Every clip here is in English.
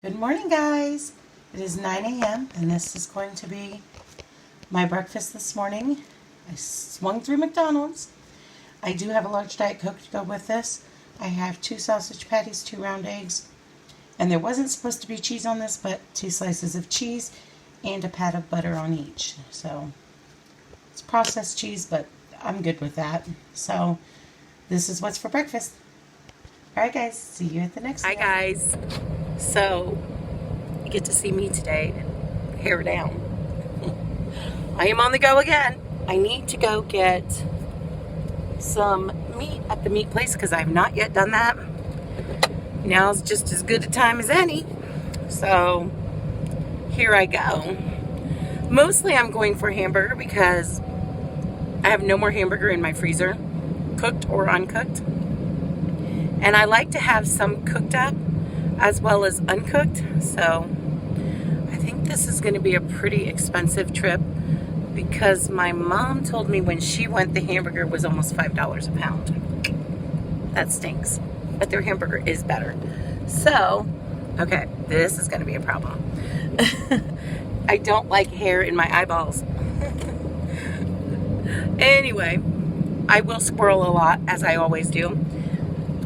Good morning, guys. It is 9 a.m. and this is going to be my breakfast this morning. I swung through McDonald's. I do have a large Diet Coke to go with this. I have 2 sausage patties, 2 round eggs, and there wasn't supposed to be cheese on this, but 2 slices of cheese and a pat of butter on each. So it's processed cheese, but I'm good with that. So this is what's for breakfast. Alright guys, see you at the next one. Hi guys. So, you get to see me today, hair down. I am on the go again. I need to go get some meat at the meat place because I've not yet done that. Now's just as good a time as any. So, here I go. Mostly I'm going for hamburger because I have no more hamburger in my freezer, cooked or uncooked. And I like to have some cooked up as well as uncooked. So I think this is going to be a pretty expensive trip because my mom told me when she went the hamburger was almost $5 a pound. That stinks. But their hamburger is better. So, okay, this is going to be a problem. I don't like hair in my eyeballs. Anyway, I will squirrel a lot, as I always do.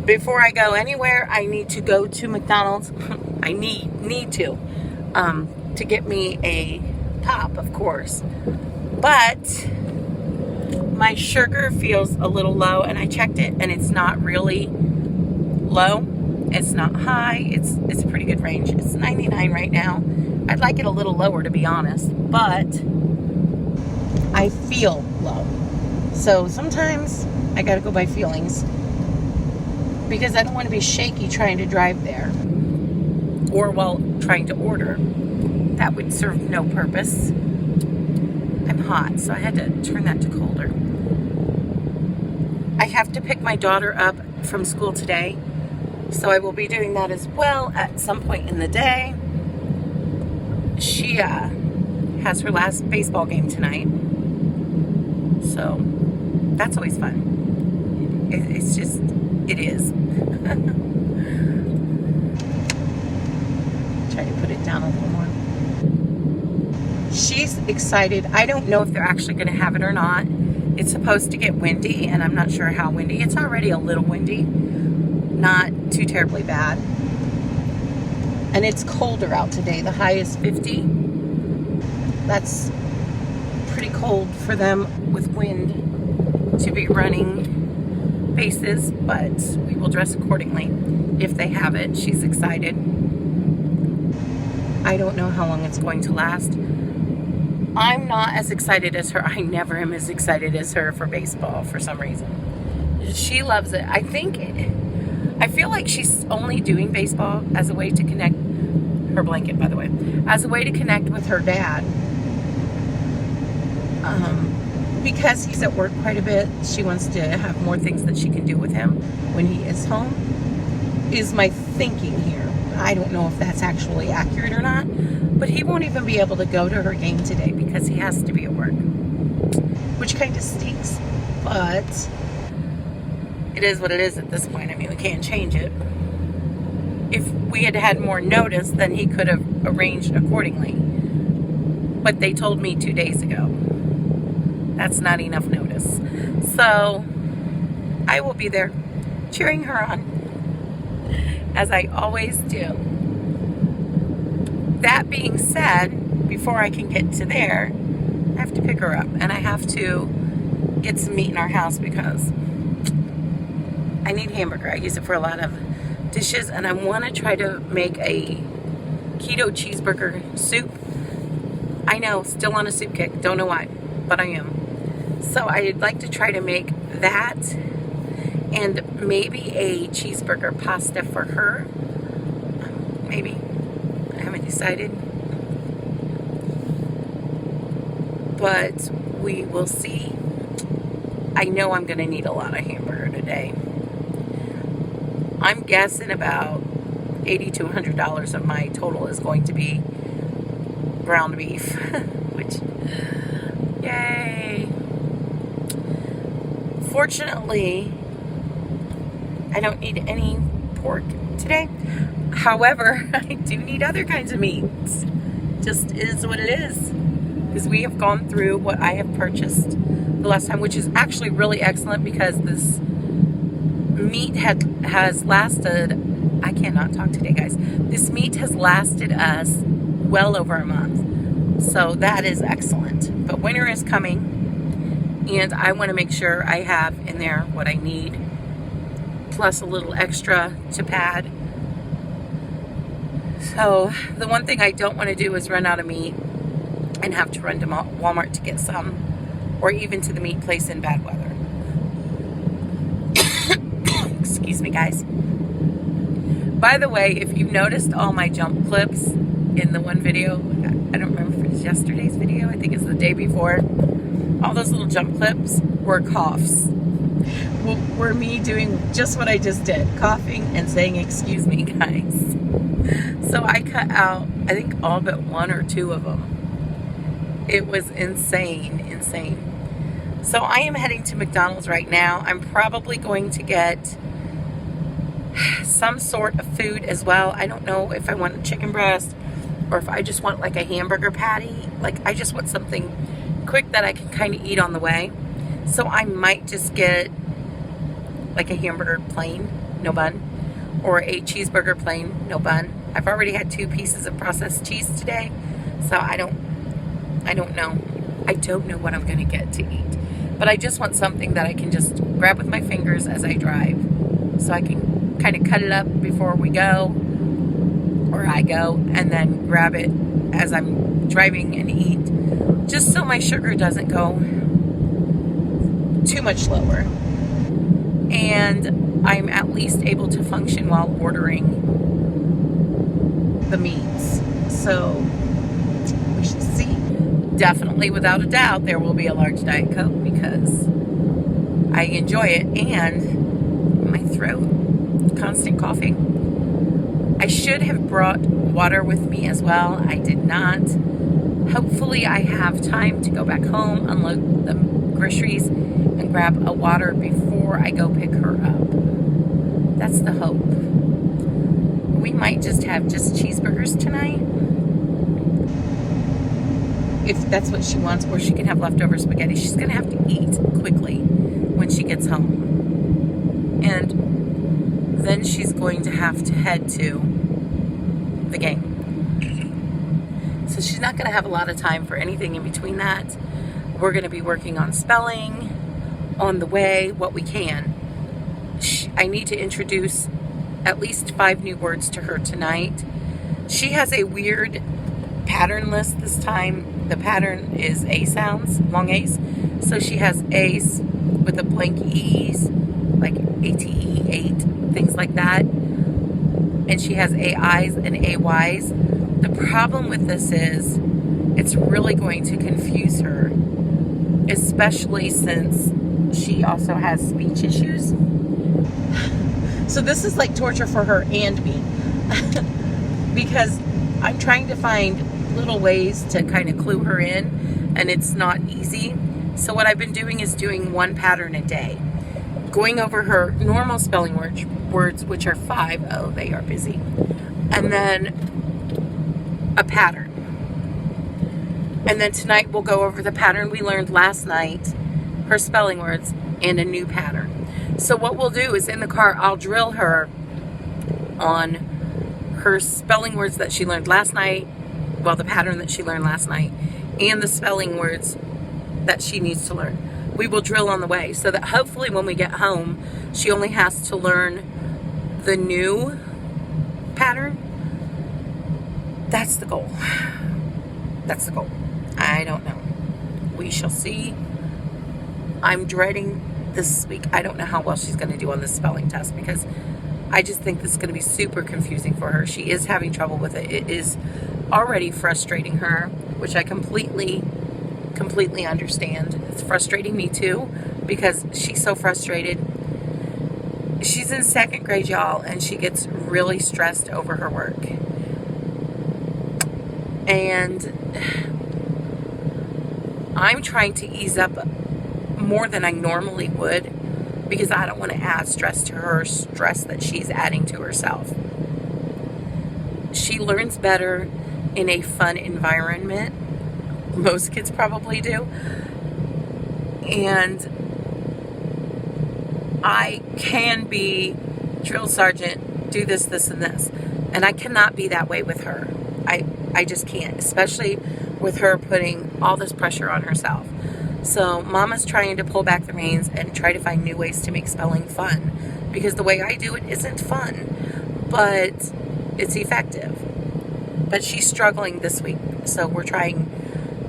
Before I go anywhere, I need to go to McDonald's. I need to get me a pop, of course. But my sugar feels a little low, and I checked it, and it's not really low. It's not high. It's a pretty good range. It's 99 right now. I'd like it a little lower, to be honest, but I feel low. So sometimes I gotta go by feelings, because I don't want to be shaky trying to drive there or while trying to order. That would serve no purpose. I'm hot, so I had to turn that to colder. I have to pick my daughter up from school today, so I will be doing that as well at some point in the day. She has her last baseball game tonight, so that's always fun. It's just... It is. Try to put it down a little more. She's excited. I don't know if they're actually going to have it or not. It's supposed to get windy, and I'm not sure how windy. It's already a little windy. Not too terribly bad. And it's colder out today. The high is 50. That's pretty cold for them with wind to be running bases, but we will dress accordingly if they have it. She's excited. I don't know how long it's going to last. I'm not as excited as her. I never am as excited as her for baseball for some reason. She loves it. I feel like she's only doing baseball as a way to connect, her blanket by the way, as a way to connect with her dad. Because he's at work quite a bit, she wants to have more things that she can do with him when he is home, is my thinking here. I don't know if that's actually accurate or not, but he won't even be able to go to her game today because he has to be at work, which kind of stinks, but it is what it is at this point. I mean, we can't change it. If we had had more notice, then he could have arranged accordingly, but they told me 2 days ago. That's not enough notice. So I will be there cheering her on, as I always do. That being said, before I can get to there, I have to pick her up, and I have to get some meat in our house because I need hamburger. I use it for a lot of dishes, and I want to try to make a keto cheeseburger soup. I know, still on a soup kick. Don't know why, but I am. So I'd like to try to make that and maybe a cheeseburger pasta for her. Maybe. I haven't decided. But we will see. I know I'm going to need a lot of hamburger today. I'm guessing about $80 to $100 of my total is going to be ground beef. Which, yay! Fortunately, I don't need any pork today. However, I do need other kinds of meats. Just is what it is. Because we have gone through what I have purchased the last time, which is actually really excellent because this meat has lasted, I cannot talk today, guys. This meat has lasted us well over a month. So that is excellent. But winter is coming, and I want to make sure I have in there what I need, plus a little extra to pad. So the one thing I don't want to do is run out of meat and have to run to Walmart to get some, or even to the meat place in bad weather. Excuse me, guys. By the way, if you've noticed all my jump clips in the one video, I don't remember if it was yesterday's video, I think it's the day before, all those little jump clips were coughs. Were me doing just what I just did, coughing and saying excuse me, guys. So I cut out, I think, all but one or two of them. It was insane. So I am heading to McDonald's right now. I'm probably going to get some sort of food as well. I don't know if I want a chicken breast or if I just want like a hamburger patty. Like, I just want something quick that I can kind of eat on the way. So I might just get like a hamburger plain, no bun, or a cheeseburger plain, no bun. I've already had 2 pieces of processed cheese today, so I don't know. I don't know what I'm going to get to eat. But I just want something that I can just grab with my fingers as I drive. So I can kind of cut it up before we go, or I go, and then grab it as I'm driving and eat. Just so my sugar doesn't go too much lower. And I'm at least able to function while ordering the meats. So we shall see. Definitely, without a doubt, there will be a large Diet Coke because I enjoy it, and my throat, constant coughing. I should have brought water with me as well. I did not. Hopefully I have time to go back home, unload the groceries, and grab a water before I go pick her up. That's the hope. We might just have cheeseburgers tonight, if that's what she wants, or she can have leftover spaghetti. She's going to have to eat quickly when she gets home. And then she's going to have to head to the game. So she's not going to have a lot of time for anything in between that. We're going to be working on spelling on the way, what we can. I need to introduce at least 5 new words to her tonight. She has a weird pattern list this time. The pattern is A sounds, long A's. So she has A's with a blank E's, like ATE, 8, things like that. And she has AI's and AY's. The problem with this is it's really going to confuse her, especially since she also has speech issues. So this is like torture for her and me because I'm trying to find little ways to kind of clue her in, and it's not easy. So what I've been doing is doing 1 pattern a day, going over her normal spelling words, which are 5. Oh, they are busy. And then a pattern. And then tonight we'll go over the pattern we learned last night, her spelling words, and a new pattern. So what we'll do is in the car, I'll drill her on her spelling words that she learned last night, well, the pattern that she learned last night, and the spelling words that she needs to learn. We will drill on the way so that hopefully when we get home, she only has to learn the new pattern. That's the goal. That's the goal. I don't know. We shall see. I'm dreading this week. I don't know how well she's going to do on this spelling test because I just think this is going to be super confusing for her. She is having trouble with it. It is already frustrating her, which I completely understand. It's frustrating me too because she's so frustrated. She's in 2nd grade, y'all, and she gets really stressed over her work. And I'm trying to ease up more than I normally would because I don't want to add stress to her, stress that she's adding to herself. she learns better in a fun environment. Most kids probably do. And I can be drill sergeant, do this, this, and this. And I cannot be that way with her. I just can't, especially with her putting all this pressure on herself. So Mama's trying to pull back the reins and try to find new ways to make spelling fun, because the way I do it isn't fun, but it's effective. But she's struggling this week, so we're trying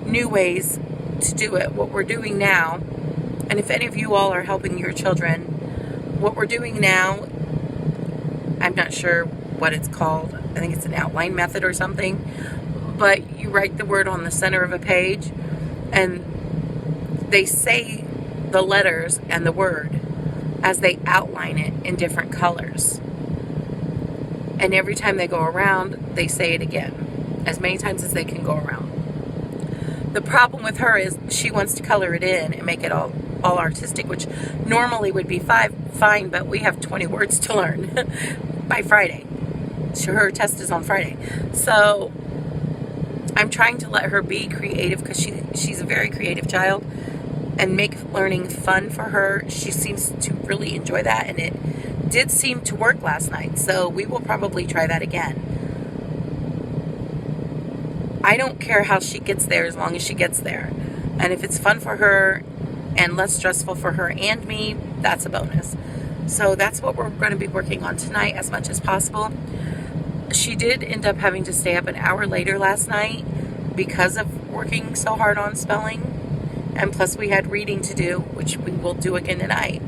new ways to do it. What we're doing now, and if any of you all are helping your children, what we're doing now, I'm not sure what it's called. I think it's an outline method or something. But you write the word on the center of a page, and they say the letters and the word as they outline it in different colors. And every time they go around, they say it again, as many times as they can go around. The problem with her is she wants to color it in and make it all artistic, which normally would be fine, but we have 20 words to learn by Friday. So her test is on Friday. So I'm trying to let her be creative, because she's a very creative child, and make learning fun for her. She seems to really enjoy that, and it did seem to work last night. So we will probably try that again. I don't care how she gets there as long as she gets there. And if it's fun for her and less stressful for her and me, that's a bonus. So that's what we're going to be working on tonight as much as possible. She did end up having to stay up an hour later last night because of working so hard on spelling. And plus we had reading to do, which we will do again tonight.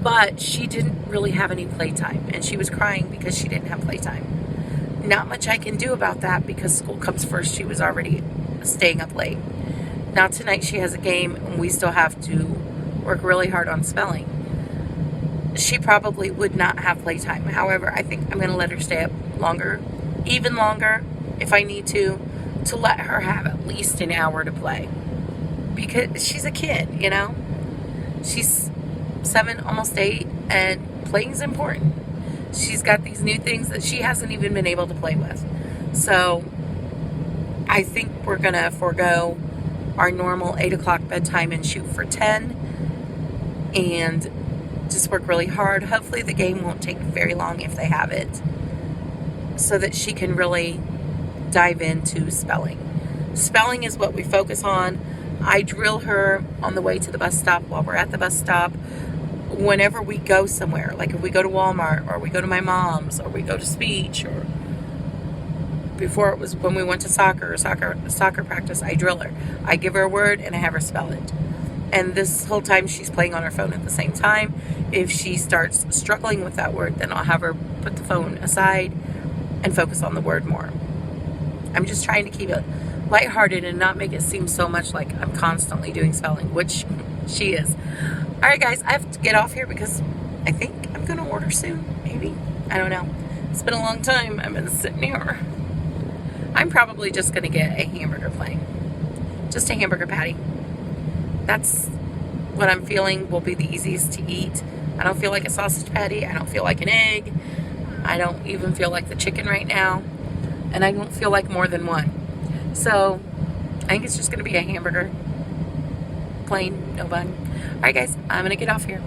But she didn't really have any playtime, and she was crying because she didn't have playtime. Not much I can do about that, because school comes first. She was already staying up late. Now tonight she has a game, and we still have to work really hard on spelling. She probably would not have playtime. However, I think I'm going to let her stay up longer, even longer, if I need to let her have at least an hour to play. Because she's a kid, you know? She's 7, almost 8, and playing is important. She's got these new things that she hasn't even been able to play with. So I think we're going to forego our normal 8 o'clock bedtime and shoot for 10. And just work really hard. Hopefully the game won't take very long if they have it, so that she can really dive into spelling. Spelling is what we focus on. I drill her on the way to the bus stop, while we're at the bus stop, whenever we go somewhere. Like if we go to Walmart, or we go to my mom's, or we go to speech, or before it was when we went to soccer practice, I drill her. I give her a word and I have her spell it. And this whole time she's playing on her phone at the same time. If she starts struggling with that word, then I'll have her put the phone aside and focus on the word more. I'm just trying to keep it lighthearted and not make it seem so much like I'm constantly doing spelling, which she is. All right, guys, I have to get off here because I think I'm going to order soon. Maybe. I don't know. It's been a long time. I've been sitting here. I'm probably just going to get a hamburger plain. Just a hamburger patty. That's what I'm feeling will be the easiest to eat. I don't feel like a sausage patty. I don't feel like an egg. I don't even feel like the chicken right now. And I don't feel like more than one. So I think it's just going to be a hamburger. Plain, no bun. All right, guys, I'm going to get off here.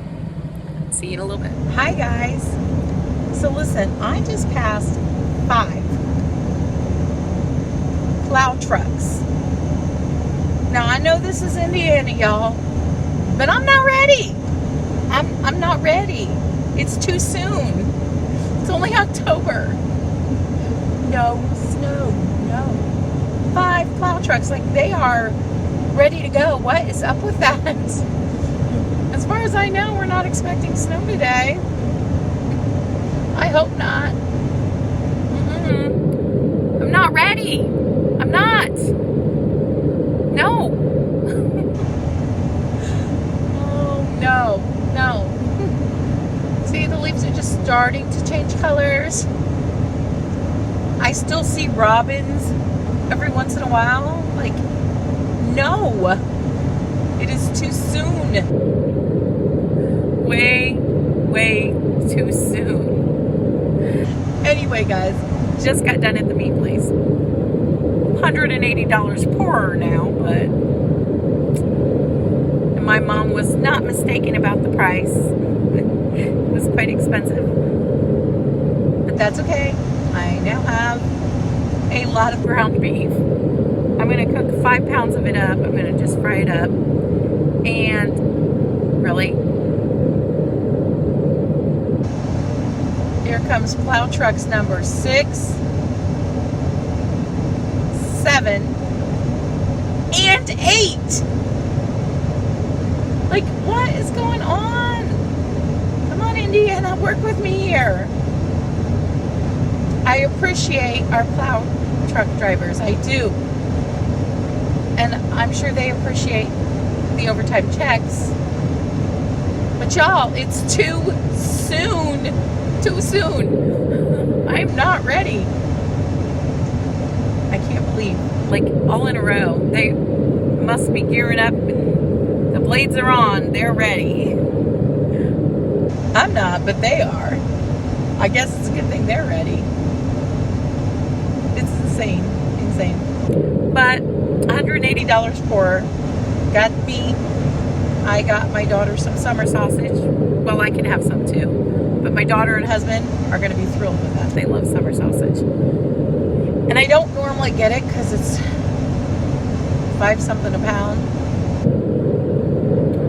See you in a little bit. Hi, guys. So listen, I just passed 5 plow trucks. Now, I know this is Indiana, y'all, but I'm not ready. I'm not ready. It's too soon. It's only October. No snow, no. 5 plow trucks, like they are ready to go. What is up with that? As far as I know, we're not expecting snow today. I hope not. I'm not ready. I'm not. No. Oh, no. See, the leaves are just starting to change colors. I still see robins every once in a while. Like, no. It is too soon. Way too soon. Anyway, guys, just got done at the meat place. $180 poorer now, but my mom was not mistaken about the price. It was quite expensive. But that's okay. I now have a lot of ground beef. I'm going to cook 5 pounds of it up. I'm going to just fry it up. And really, here comes plow trucks number 6, 7, and 8. Like, what is going on? Come on, Indiana, work with me here. I appreciate our plow truck drivers. I do. And I'm sure they appreciate the overtime checks. But y'all, it's too soon. Too soon. I'm not ready. I can't believe, like, all in a row. They must be gearing up and the blades are on. They're ready. I'm not, but they are. I guess it's a good thing they're ready. It's insane. Insane. But $180 poorer. Got meat. I got my daughter some summer sausage. Well, I can have some too. But my daughter and husband are going to be thrilled with that. They love summer sausage. And I don't normally get it because it's $5-something a pound.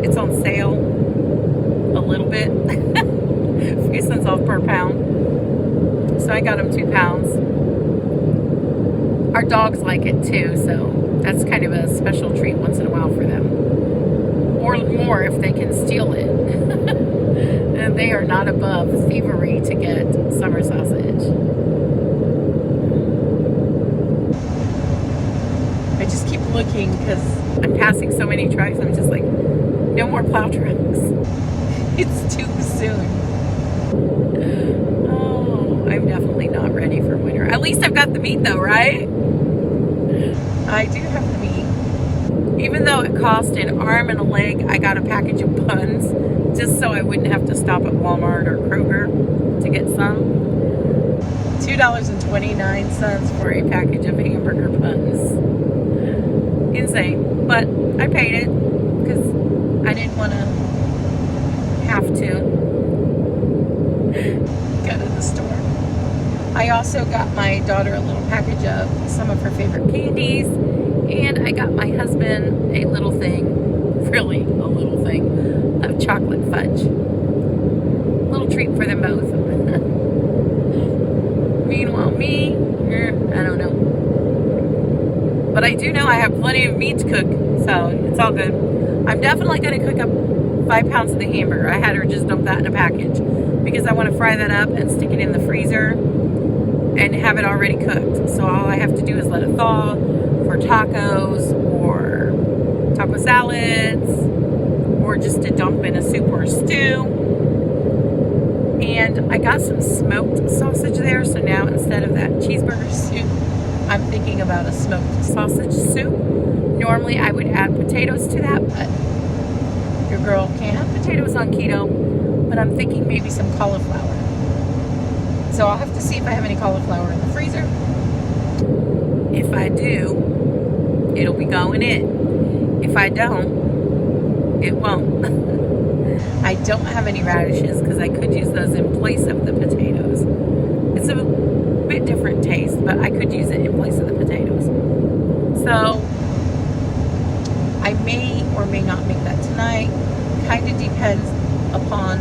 It's on sale a little bit. A few cents off per pound. So I got them 2 pounds. Our dogs like it too, so that's kind of a special treat once in a while for them. Or more if they can steal it. And they are not above thievery to get summer sausage. I just keep looking because I'm passing so many trucks. I'm just like, no more plow trucks. It's too soon. Oh, I'm definitely not ready for winter. At least I've got the meat though, right? I do have the meat. Even though it cost an arm and a leg, I got a package of buns just so I wouldn't have to stop at Walmart or Kroger to get some. $2.29 for a package of hamburger buns. Insane. But I paid it because I didn't want to have to go to the store. I also got my daughter a little package of some of her favorite candies, and I got my husband a little thing, really a little thing, of chocolate fudge. Little treat for them both. Meanwhile, me, I don't know. But I do know I have plenty of meat to cook, so it's all good. I'm definitely going to cook up 5 pounds of the hamburger. I had her just dump that in a package because I want to fry that up and stick it in the freezer and have it already cooked. So all I have to do is let it thaw for tacos or taco salads or just to dump in a soup or a stew. And I got some smoked sausage there, so now instead of that cheeseburger soup, I'm thinking about a smoked sausage soup. Normally I would add potatoes to that, but your girl can't have potatoes on keto. But I'm thinking maybe some cauliflower. So I'll have to see if I have any cauliflower in the freezer. If I do, it'll be going in. If I don't, it won't. I don't have any radishes because I could use those in place of the potatoes. It's a bit different taste, but I could use it in place of the potatoes. So I may or may not make that tonight. Kind of depends upon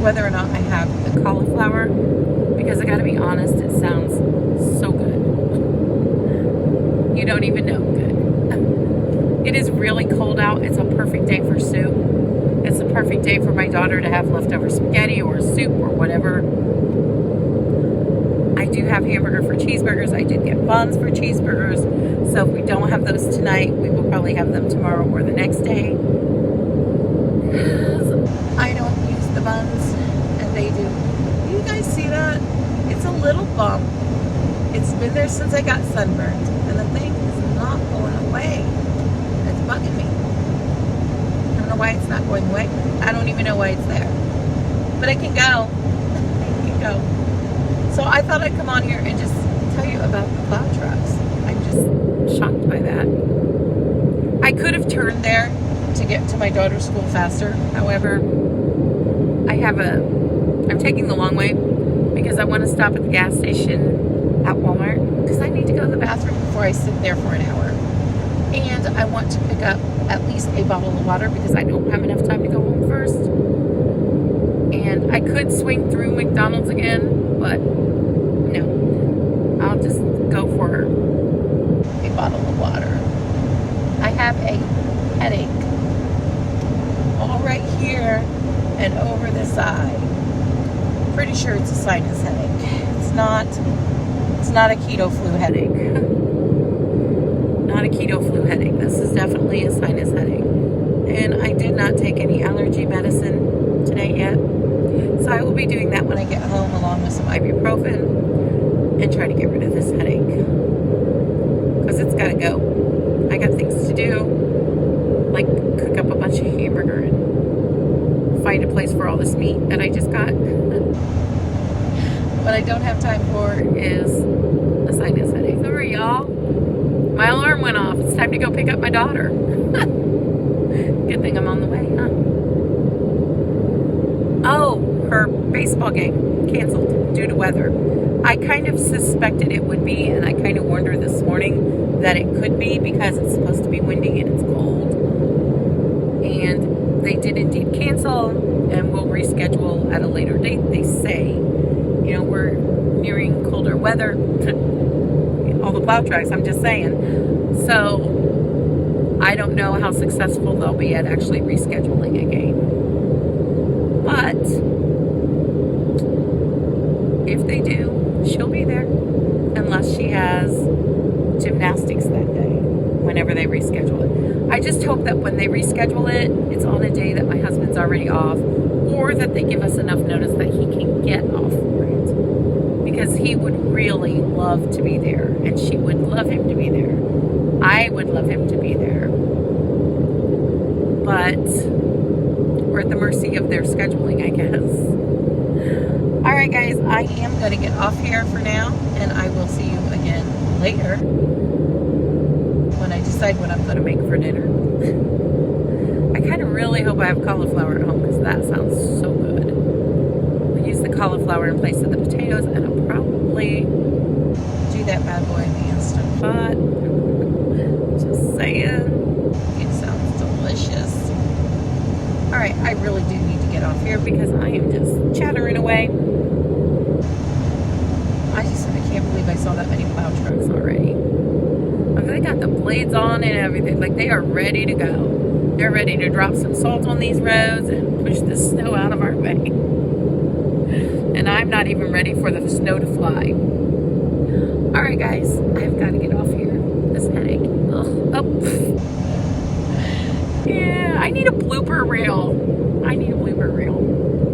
whether or not I have the cauliflower, because I gotta be honest, it sounds so good. You don't even know good. It is really cold out. It's a perfect day for soup. It's a perfect day for my daughter to have leftover spaghetti or soup or whatever. I do have hamburger for cheeseburgers. I did get buns for cheeseburgers. So if we don't have those tonight, we will probably have them tomorrow or the next day. I don't use the buns, and they do. You guys see that? It's a little bump. It's been there since I got sunburned, and the thing is not going away. It's bugging me. I don't know why it's not going away. I don't even know why it's there. But it can go. It can go. So I thought I'd come on here and just tell you about the plow trucks. I'm just shocked by that. I could have turned there to get to my daughter's school faster. However, I'm taking the long way because I want to stop at the gas station at Walmart because I need to go to the bathroom before I sit there for an hour. And I want to pick up at least a bottle of water because I don't have enough time to go home first. And I could swing through McDonald's again, but no. I'll just go for a bottle of water. I have a headache all right here and over this side. Pretty sure it's a sinus headache. It's not a keto flu headache. Not a keto flu headache. This is definitely a sinus headache. And I did not take any allergy medicine today yet. So I will be doing that when I get home along with some ibuprofen and try to get rid of this headache. Because it's got to go. I got things to do, like cook up a bunch of hamburger and find a place for all this meat that I just got. What I don't have time for is a sinus headache. Sorry, y'all. My alarm went off. It's time to go pick up my daughter. Good thing I'm on the way, huh? Oh, her baseball game canceled due to weather. I kind of suspected it would be, and I kind of warned her this morning that it could be because it's supposed to be windy and it's cold. And they did indeed cancel, and will reschedule at a later date, they say. You know, we're nearing colder weather. All the plow trucks, I'm just saying. So, I don't know how successful they'll be at actually rescheduling a game. But, if they do, she'll be there. Unless she has gymnastics that day, whenever they reschedule it. I just hope that when they reschedule it, it's on a day that my husband's already off, or that they give us enough notice that he can get off for it. Because he would really love to be there, and she would love him to be there. I would love him to be there. But we're at the mercy of their scheduling, I guess. Alright guys, I am going to get off here for now, and I will see you again later when I decide what I'm going to make for dinner. I kind of really hope I have cauliflower at home because that sounds so good. I'll use the cauliflower in place of the potatoes, and I'll probably do that bad boy in the Instant Pot. Just saying. It sounds delicious. Alright, I really do need to get off here because I am just chattering away. I can't believe I saw that many plow trucks already. Look, they got the blades on and everything. Like, they are ready to go. They're ready to drop some salt on these roads and push the snow out of our way. And I'm not even ready for the snow to fly. Alright guys, I've got to get off here. This headache. Ugh. Oh. Yeah, I need a blooper reel. I need a blooper reel.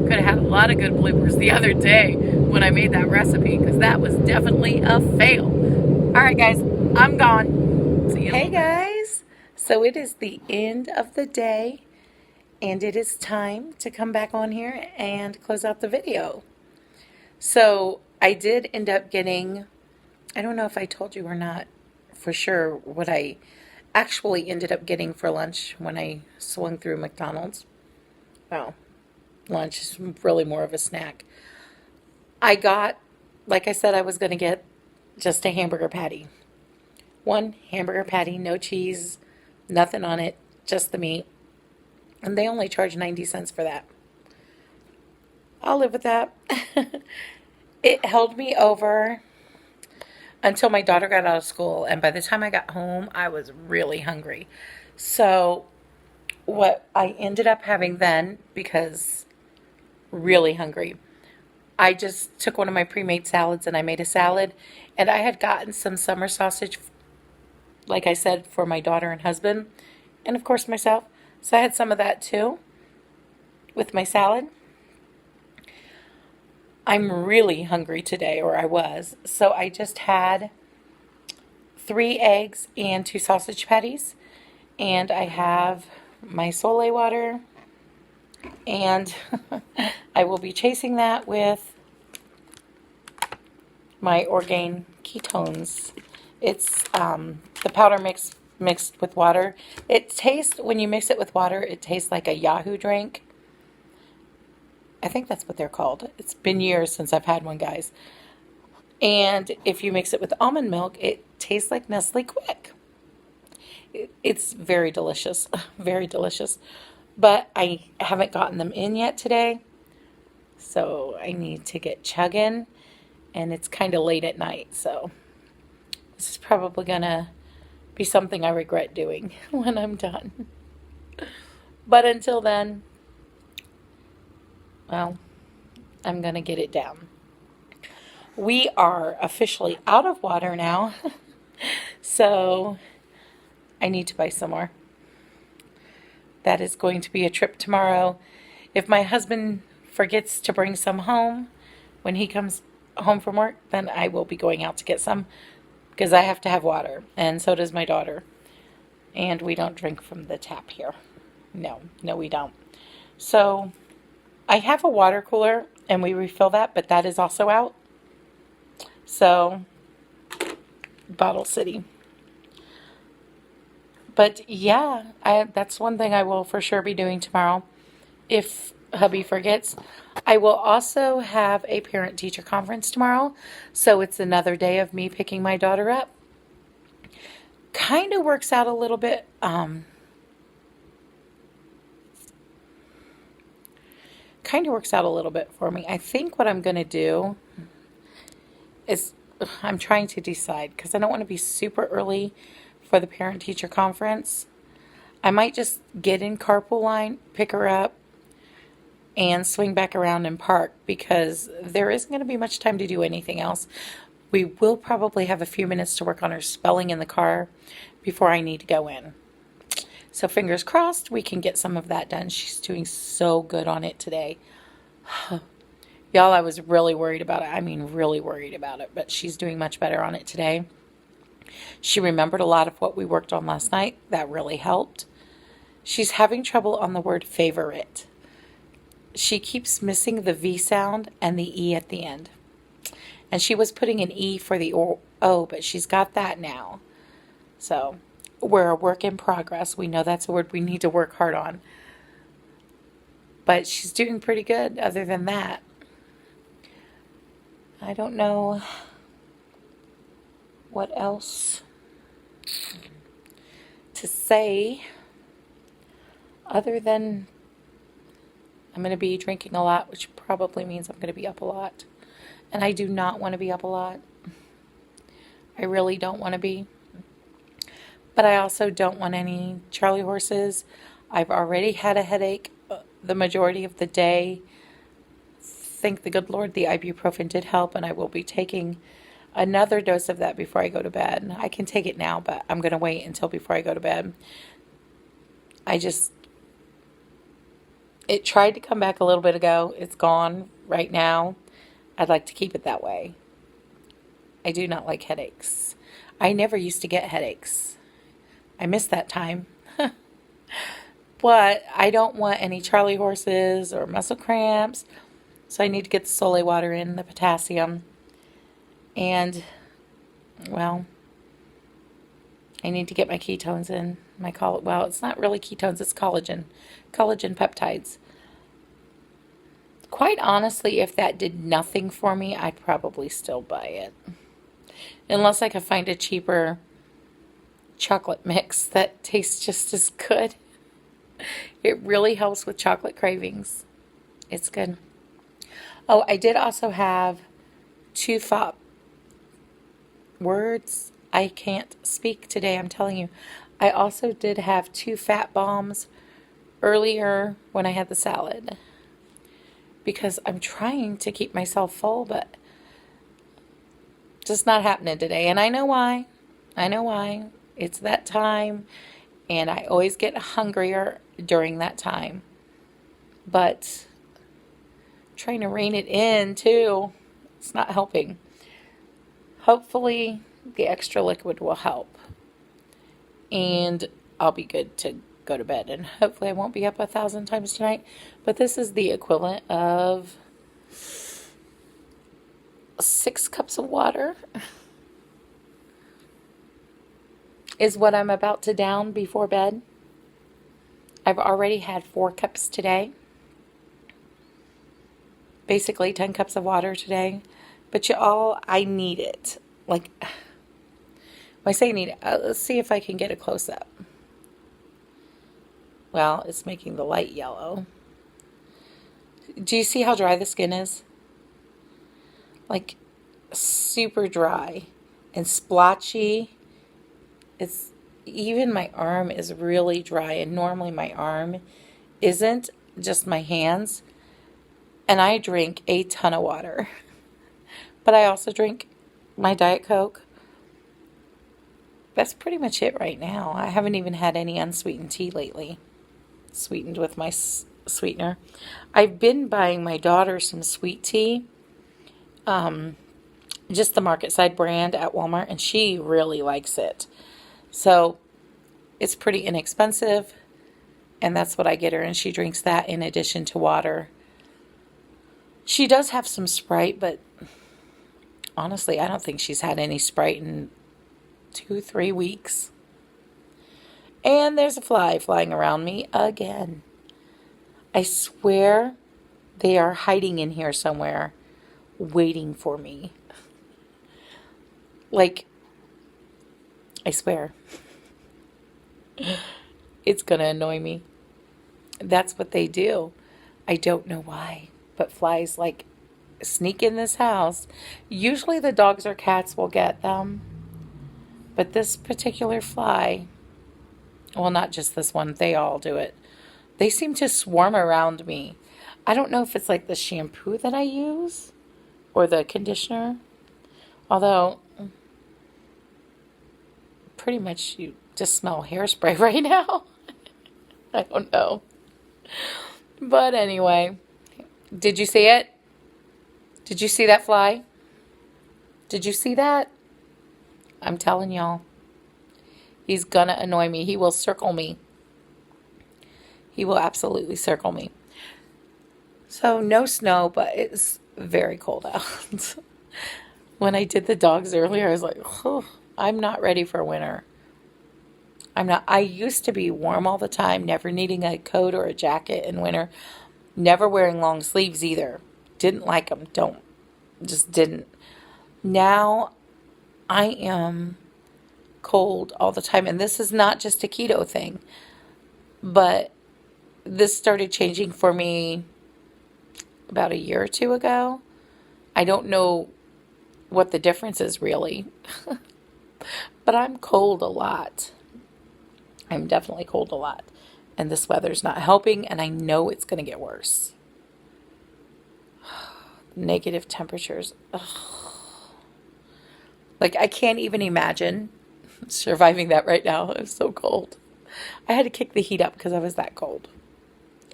Could have had a lot of good bloopers the other day when I made that recipe, because that was definitely a fail. Alright guys, I'm gone. See you later. Hey guys, so it is the end of the day, and it is time to come back on here and close out the video. So I did end up getting, I don't know if I told you or not for sure what I actually ended up getting for lunch when I swung through McDonald's. Well, lunch is really more of a snack. I got, like I said, I was going to get just a hamburger patty. One hamburger patty, no cheese, nothing on it, just the meat. And they only charge 90 cents for that. I'll live with that. It held me over until my daughter got out of school. And by the time I got home, I was really hungry. So what I ended up having then, because really hungry, I just took one of my pre-made salads and I made a salad. And I had gotten some summer sausage, like I said, for my daughter and husband. And of course myself. So I had some of that too with my salad. I'm really hungry today, or I was. So I just had 3 eggs and 2 sausage patties. And I have my Soleil water. And I will be chasing that with my Orgain ketones. It's the powder mixed with water. It tastes, when you mix it with water, it tastes like a Yahoo drink. I think that's what they're called. It's been years since I've had one, guys. And if you mix it with almond milk, it tastes like Nestle Quick. It's very delicious, very delicious. But I haven't gotten them in yet today, so I need to get chugging, and it's kind of late at night, so this is probably going to be something I regret doing when I'm done. But until then, well, I'm going to get it down. We are officially out of water now, so I need to buy some more. That is going to be a trip tomorrow. If my husband forgets to bring some home when he comes home from work, then I will be going out to get some, because I have to have water, and so does my daughter. And we don't drink from the tap here. No, we don't. So I have a water cooler, and we refill that, but that is also out. So, Bottle City. But yeah, that's one thing I will for sure be doing tomorrow. If hubby forgets. I will also have a parent-teacher conference tomorrow. So it's another day of me picking my daughter up. Kind of works out a little bit. Kind of works out a little bit for me. I think what I'm going to do is I'm trying to decide, because I don't want to be super early for the parent-teacher conference. I might just get in carpool line, pick her up, and swing back around and park, because there isn't going to be much time to do anything else. We will probably have a few minutes to work on her spelling in the car before I need to go in. So fingers crossed we can get some of that done. She's doing so good on it today. Y'all, I was really worried about it. I mean, really worried about it, but she's doing much better on it today. She remembered a lot of what we worked on last night. That really helped. She's having trouble on the word favorite. She keeps missing the V sound and the E at the end. And she was putting an E for the O, but she's got that now. So we're a work in progress. We know that's a word we need to work hard on. But she's doing pretty good other than that. I don't know what else to say other than I'm going to be drinking a lot, which probably means I'm going to be up a lot. And I do not want to be up a lot. I really don't want to be. But I also don't want any Charlie horses. I've already had a headache the majority of the day. Thank the good Lord the ibuprofen did help, and I will be taking another dose of that before I go to bed. I can take it now, but I'm going to wait until before I go to bed. It tried to come back a little bit ago. It's gone right now. I'd like to keep it that way. I do not like headaches. I never used to get headaches. I miss that time. But I don't want any Charlie horses or muscle cramps. So I need to get the Sole water in, the potassium. And, well, I need to get my ketones in. Well, it's not really ketones, it's collagen. Collagen peptides. Quite honestly, if that did nothing for me, I'd probably still buy it. Unless I could find a cheaper chocolate mix that tastes just as good. It really helps with chocolate cravings. It's good. Oh, I did also have 2 FOP words. I can't speak today, I'm telling you. I also did have 2 fat bombs earlier when I had the salad. Because I'm trying to keep myself full, but just not happening today. And I know why. It's that time, and I always get hungrier during that time. But trying to rein it in, too, it's not helping. Hopefully, the extra liquid will help. And I'll be good to go to bed. And hopefully I won't be up 1,000 times tonight. But this is the equivalent of 6 cups of water is what I'm about to down before bed. I've already had 4 cups today. Basically 10 cups of water today. But y'all, I need it. Like, when I say need it, let's see if I can get a close up. Well, it's making the light yellow. Do you see how dry the skin is? Like, super dry and splotchy. It's even my arm is really dry, and normally my arm isn't, just my hands. And I drink a ton of water. But I also drink my Diet Coke. That's pretty much it right now. I haven't even had any unsweetened tea lately. Sweetened with my sweetener. I've been buying my daughter some sweet tea. Just the Market Side brand at Walmart, and she really likes it. So it's pretty inexpensive, and that's what I get her, and she drinks that in addition to water. She does have some Sprite, but honestly, I don't think she's had any Sprite in 2-3 weeks. And there's a fly flying around me again. I swear they are hiding in here somewhere, waiting for me. Like, I swear. It's gonna annoy me. That's what they do. I don't know why, but flies like sneak in this house. Usually the dogs or cats will get them, but this particular fly, well, not just this one, they all do it. They seem to swarm around me. I don't know if it's like the shampoo that I use or the conditioner, although pretty much you just smell hairspray right now. I don't know. But anyway, did you see it? Did you see that fly? Did you see that? I'm telling y'all. He's gonna annoy me. He will circle me. He will absolutely circle me. So no snow, but it's very cold out. When I did the dogs earlier, I was like, oh, I'm not ready for winter. I'm not. I used to be warm all the time, never needing a coat or a jacket in winter. Never wearing long sleeves either. Didn't like them. Just didn't. Now I am cold all the time. And this is not just a keto thing. But this started changing for me about a year or 2 ago. I don't know what the difference is really. But I'm cold a lot. I'm definitely cold a lot. And this weather's not helping, and I know it's going to get worse. Negative temperatures. Ugh. Like, I can't even imagine surviving that right now. It's so cold. I had to kick the heat up because I was that cold.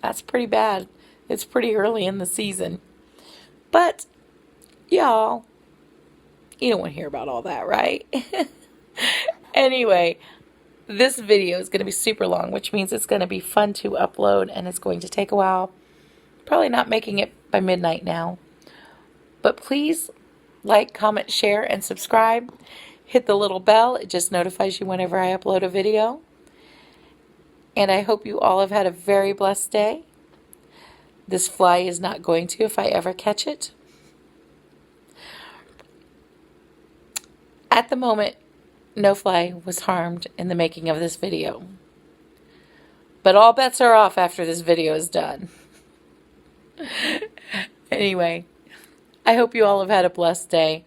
That's pretty bad. It's pretty early in the season. But, y'all, you don't want to hear about all that, right? Anyway, this video is going to be super long, which means it's going to be fun to upload, and it's going to take a while. Probably not making it by midnight now. But please like, comment, share, and subscribe. Hit the little bell. It just notifies you whenever I upload a video. And I hope you all have had a very blessed day. This fly is not going to if I ever catch it. At the moment, no fly was harmed in the making of this video. But all bets are off after this video is done. Anyway, I hope you all have had a blessed day,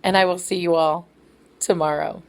and I will see you all tomorrow.